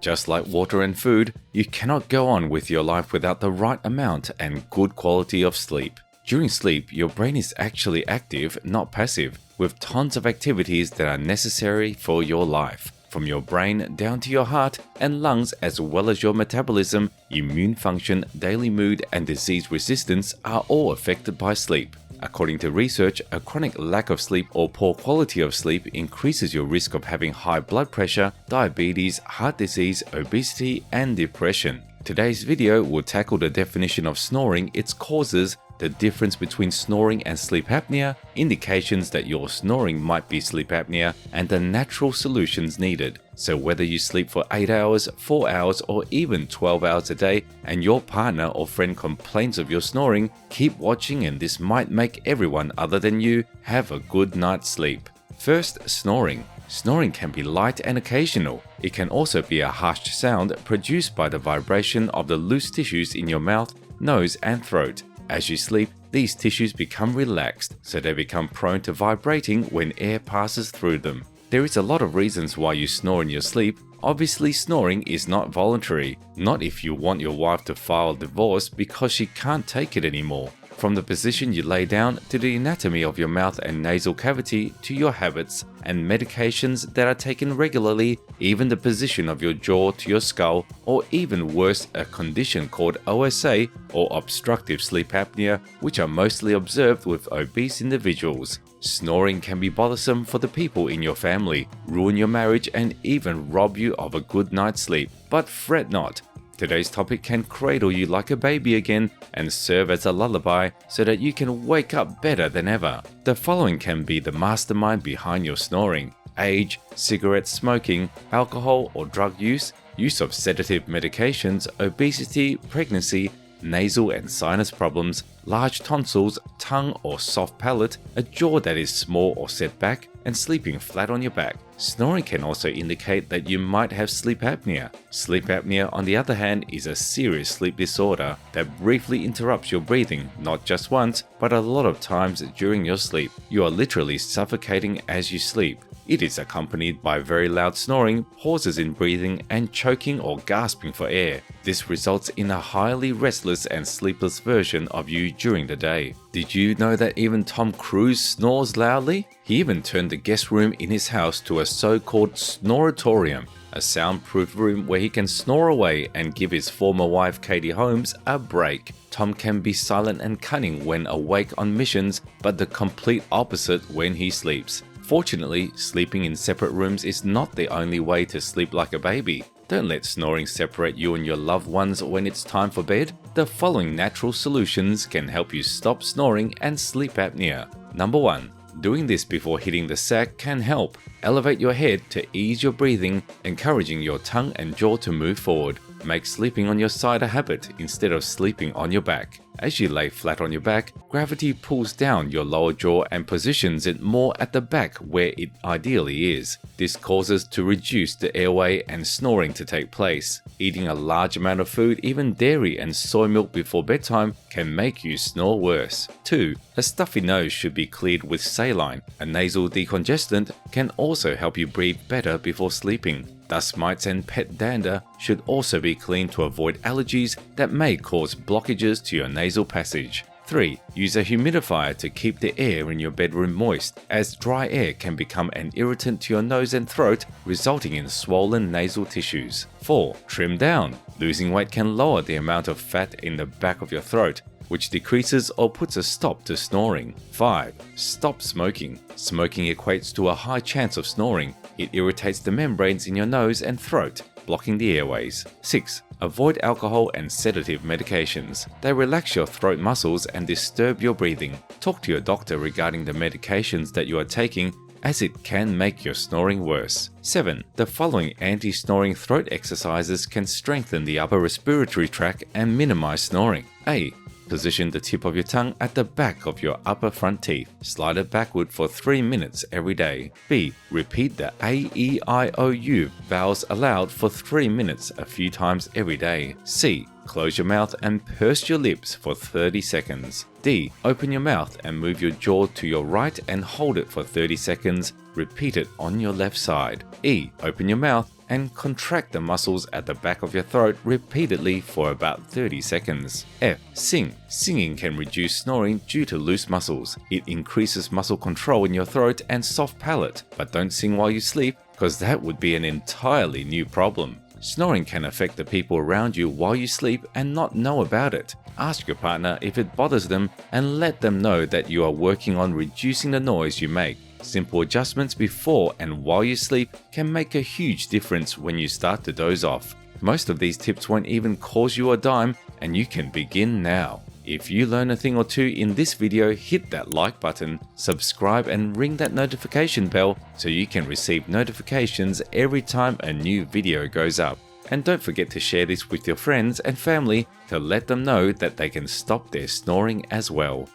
Just like water and food, you cannot go on with your life without the right amount and good quality of sleep. During sleep, your brain is actually active, not passive, with tons of activities that are necessary for your life. From your brain down to your heart and lungs, as well as your metabolism, immune function, daily mood, and disease resistance are all affected by sleep. According to research, a chronic lack of sleep or poor quality of sleep increases your risk of having high blood pressure, diabetes, heart disease, obesity, and depression. Today's video will tackle the definition of snoring, its causes, the difference between snoring and sleep apnea, indications that your snoring might be sleep apnea, and the natural solutions needed. So whether you sleep for 8 hours, 4 hours, or even 12 hours a day, and your partner or friend complains of your snoring, keep watching and this might make everyone other than you have a good night's sleep. First, snoring. Snoring can be light and occasional. It can also be a harsh sound produced by the vibration of the loose tissues in your mouth, nose, and throat. As you sleep, these tissues become relaxed, so they become prone to vibrating when air passes through them. There is a lot of reasons why you snore in your sleep. Obviously, snoring is not voluntary, not if you want your wife to file divorce because she can't take it anymore. From the position you lay down to the anatomy of your mouth and nasal cavity to your habits and medications that are taken regularly, even the position of your jaw to your skull, or even worse, a condition called OSA or obstructive sleep apnea, which are mostly observed with obese individuals. Snoring can be bothersome for the people in your family, ruin your marriage, and even rob you of a good night's sleep. But fret not. Today's topic can cradle you like a baby again and serve as a lullaby so that you can wake up better than ever. The following can be the mastermind behind your snoring: age, cigarette smoking, alcohol or drug use, use of sedative medications, obesity, pregnancy, nasal and sinus problems, large tonsils, tongue or soft palate, a jaw that is small or set back, and sleeping flat on your back. Snoring can also indicate that you might have sleep apnea. Sleep apnea, on the other hand, is a serious sleep disorder that briefly interrupts your breathing, not just once, but a lot of times during your sleep. You are literally suffocating as you sleep. It is accompanied by very loud snoring, pauses in breathing, and choking or gasping for air. This results in a highly restless and sleepless version of you during the day. Did you know that even Tom Cruise snores loudly? He even turned the guest room in his house to a so-called snoratorium, a soundproof room where he can snore away and give his former wife Katie Holmes a break. Tom can be silent and cunning when awake on missions, but the complete opposite when he sleeps. Fortunately, sleeping in separate rooms is not the only way to sleep like a baby. Don't let snoring separate you and your loved ones when it's time for bed. The following natural solutions can help you stop snoring and sleep apnea. Number 1. Doing this before hitting the sack can help. Elevate your head to ease your breathing, encouraging your tongue and jaw to move forward. Make sleeping on your side a habit instead of sleeping on your back. As you lay flat on your back, gravity pulls down your lower jaw and positions it more at the back where it ideally is. This causes to reduce the airway and snoring to take place. Eating a large amount of food, even dairy and soy milk before bedtime, can make you snore worse. 2. A stuffy nose should be cleared with saline. A nasal decongestant can also help you breathe better before sleeping. Dust mites and pet dander should also be cleaned to avoid allergies that may cause blockages to your nasal passage. 3. Use a humidifier to keep the air in your bedroom moist, as dry air can become an irritant to your nose and throat, resulting in swollen nasal tissues. 4. Trim down. Losing weight can lower the amount of fat in the back of your throat, which decreases or puts a stop to snoring. 5. Stop smoking. Smoking equates to a high chance of snoring. It irritates the membranes in your nose and throat, blocking the airways. 6. Avoid alcohol and sedative medications. They relax your throat muscles and disturb your breathing. Talk to your doctor regarding the medications that you are taking, as it can make your snoring worse. 7. The following anti-snoring throat exercises can strengthen the upper respiratory tract and minimize snoring. A. Position the tip of your tongue at the back of your upper front teeth. Slide it backward for 3 minutes every day. B. Repeat the A, E, I, O, U vowels aloud for 3 minutes a few times every day. C. Close your mouth and purse your lips for 30 seconds. D. Open your mouth and move your jaw to your right and hold it for 30 seconds. Repeat it on your left side. E. Open your mouth and contract the muscles at the back of your throat repeatedly for about 30 seconds. F. Sing. Singing can reduce snoring due to loose muscles. It increases muscle control in your throat and soft palate. But don't sing while you sleep, because that would be an entirely new problem. Snoring can affect the people around you while you sleep and not know about it. Ask your partner if it bothers them and let them know that you are working on reducing the noise you make. Simple adjustments before and while you sleep can make a huge difference when you start to doze off. Most of these tips won't even cost you a dime, and you can begin now. If you learn a thing or two in this video, hit that like button, subscribe and ring that notification bell so you can receive notifications every time a new video goes up. And don't forget to share this with your friends and family to let them know that they can stop their snoring as well.